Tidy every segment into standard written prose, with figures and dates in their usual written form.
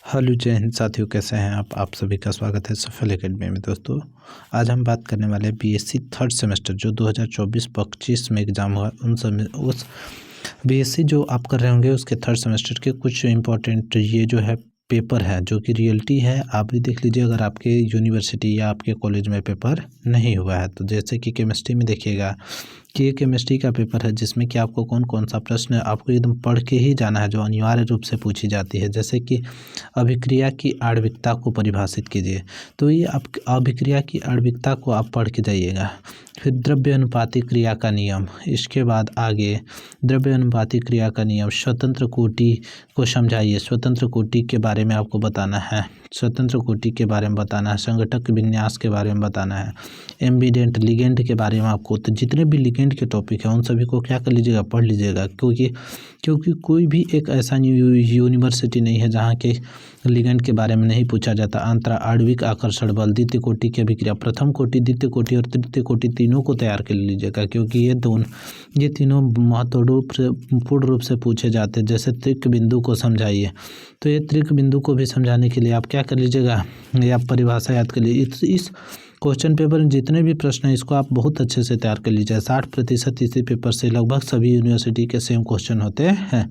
Hello जय हिंद साथियों, कैसे हैं आप सभी का स्वागत है सफल एकेडमी में। दोस्तों, आज हम बात करने वाले हैं बीएससी थर्ड सेमेस्टर जो 2024-25 में एग्ज़ाम हुआ उस बीएससी जो आप कर रहे होंगे उसके थर्ड सेमेस्टर के कुछ इम्पोर्टेंट ये जो है पेपर है जो कि रियलिटी है। आप भी देख लीजिए अगर आपके यूनिवर्सिटी या आपके कॉलेज में पेपर नहीं हुआ है तो। जैसे कि केमिस्ट्री में देखिएगा कि ये केमिस्ट्री का पेपर है जिसमें कि आपको कौन कौन सा प्रश्न आपको एकदम पढ़ के ही जाना है जो अनिवार्य रूप से पूछी जाती है। जैसे कि अभिक्रिया की आणविकता को परिभाषित कीजिए, तो ये आप अभिक्रिया की आणविकता को आप पढ़ के जाइएगा। फिर द्रव्य अनुपाती क्रिया का नियम, इसके बाद आगे द्रव्य अनुपाती क्रिया का नियम, स्वतंत्र कोटि को समझाइए, स्वतंत्र कोटि के बारे में आपको बताना है, स्वतंत्र कोटि के बारे में बताना है, संघटक विन्यास के बारे में बताना है, एम्बिडेंट लिगेंड के बारे में आपको, तो जितने भी लिगेंड के टॉपिक हैं उन सभी को क्या कर लीजिएगा, पढ़ लीजिएगा। क्योंकि कोई भी एक ऐसा यूनिवर्सिटी नहीं है जहाँ के लिगेंड के बारे में नहीं पूछा जाता। अंतरा आणविक आकर्षण बल, द्वितीय कोटि की अभिक्रिया, प्रथम कोटि, द्वितीय कोटि और तृतीय कोटि तीनों को तैयार कर लीजिएगा क्योंकि ये तीनों महत्वपूर्ण रूप से पूछे जाते हैं। जैसे त्रिक बिंदु को समझाइए, तो ये त्रिक बिंदु को भी समझाने के लिए आप क्या कर लीजिएगा, ये आप परिभाषा याद कर लीजिए। इस क्वेश्चन पेपर में जितने भी प्रश्न हैं इसको आप बहुत अच्छे से तैयार कर लीजिए। 60% इसी पेपर से लगभग सभी यूनिवर्सिटी के सेम क्वेश्चन होते हैं।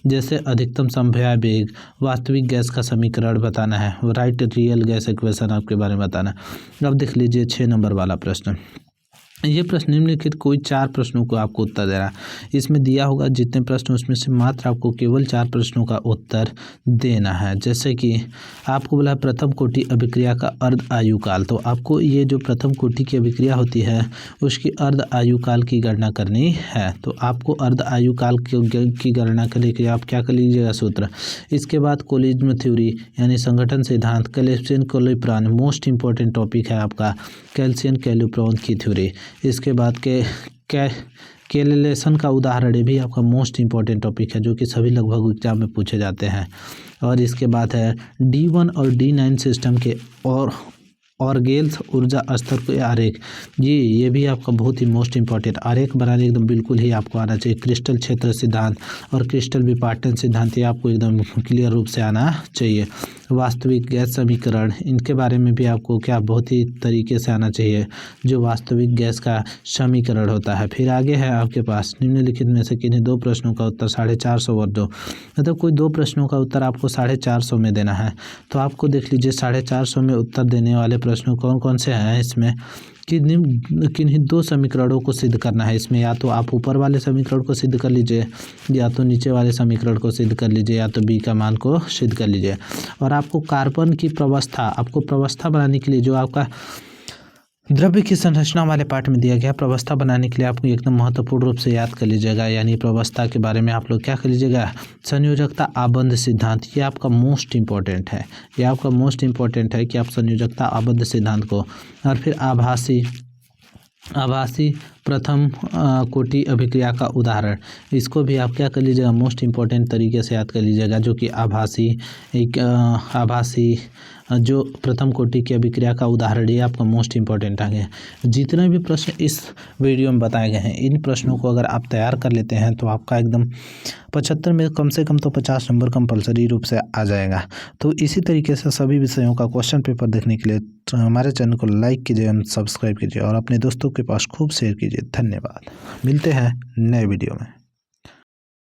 जैसे अधिकतम संभाव्य वेग, वास्तविक गैस का समीकरण बताना है, राइट रियल गैस इक्वेशन आपके बारे में बताना है। अब देख लीजिए 6 नंबर वाला प्रश्न। ये प्रश्न निम्नलिखित कोई 4 प्रश्नों को आपको उत्तर देना है। इसमें दिया होगा जितने प्रश्न उसमें से मात्र आपको केवल 4 प्रश्नों का उत्तर देना है। जैसे कि आपको बोला प्रथम कोटि अभिक्रिया का अर्ध आयुकाल, तो आपको ये जो प्रथम कोटि की अभिक्रिया होती है उसकी अर्ध आयुकाल की गणना करनी है। तो आपको अर्ध आयुकाल की गणना करने के लिए आप क्या कर लीजिएगा, सूत्र। इसके बाद कोलिज्म थ्योरी यानी संगठन सिद्धांत, कैल्शियम कैल्यूप्रॉन मोस्ट इंपॉर्टेंट टॉपिक है आपका, कैल्शियम कैल्यूप्रॉन की थ्योरी। इसके बाद कैलेलेशन का उदाहरण, ये भी आपका मोस्ट इंपॉर्टेंट टॉपिक है जो कि सभी लगभग एग्जाम में पूछे जाते हैं। और इसके बाद है D1 और D9 सिस्टम के और गेल्स ऊर्जा स्तर के आरेख, ये भी आपका बहुत ही मोस्ट इंपॉर्टेंट आरेख बनाने एकदम बिल्कुल ही आपको आना चाहिए। क्रिस्टल क्षेत्र सिद्धांत और क्रिस्टल विपाटन सिद्धांत, ये आपको एकदम क्लियर रूप से आना चाहिए। वास्तविक गैस समीकरण, इनके बारे में भी आपको क्या बहुत ही तरीके से आना चाहिए, जो वास्तविक गैस का समीकरण होता है। फिर आगे है आपके पास निम्नलिखित में से किन्हीं 2 प्रश्नों का उत्तर 450 और 2, मतलब कोई 2 प्रश्नों का उत्तर आपको 450 में देना है। तो आपको देख लीजिए 450 में उत्तर देने वाले प्रश्न कौन कौन से हैं। इसमें किन्हीं 2 समीकरणों को सिद्ध करना है। इसमें या तो आप ऊपर वाले समीकरण को सिद्ध कर लीजिए या तो नीचे वाले समीकरण को सिद्ध कर लीजिए या तो बी का मान को सिद्ध कर लीजिए। और आपको कार्बन की प्रवस्था, आपको प्रवस्था बनाने के लिए जो आपका द्रव्य की संरचना वाले पार्ट में दिया गया, प्रवस्था बनाने के लिए आपको एकदम महत्वपूर्ण रूप से याद कर लीजिएगा। यानी प्रवस्था के बारे में आप लोग क्या कर लीजिएगा, संयोजकता आबंध सिद्धांत, ये आपका मोस्ट इंपॉर्टेंट है। ये आपका मोस्ट इंपॉर्टेंट है कि आप संयोजकता आबंध सिद्धांत को, और फिर आभासी प्रथम कोटि अभिक्रिया का उदाहरण, इसको भी आप क्या कर लीजिएगा, मोस्ट इंपॉर्टेंट तरीके से याद कर लीजिएगा, जो कि आभासी जो प्रथम कोटि की अभिक्रिया का उदाहरण, ये आपका मोस्ट इंपॉर्टेंट आ गया। जितने भी प्रश्न इस वीडियो में बताए गए हैं इन प्रश्नों को अगर आप तैयार कर लेते हैं तो आपका एकदम 75 में कम से कम तो 50 नंबर कंपलसरी रूप से आ जाएगा। तो इसी तरीके से सभी विषयों का क्वेश्चन पेपर देखने के लिए हमारे चैनल को लाइक कीजिए, सब्सक्राइब कीजिए और अपने दोस्तों के पास खूब शेयर कीजिए। धन्यवाद, मिलते हैं नए वीडियो में।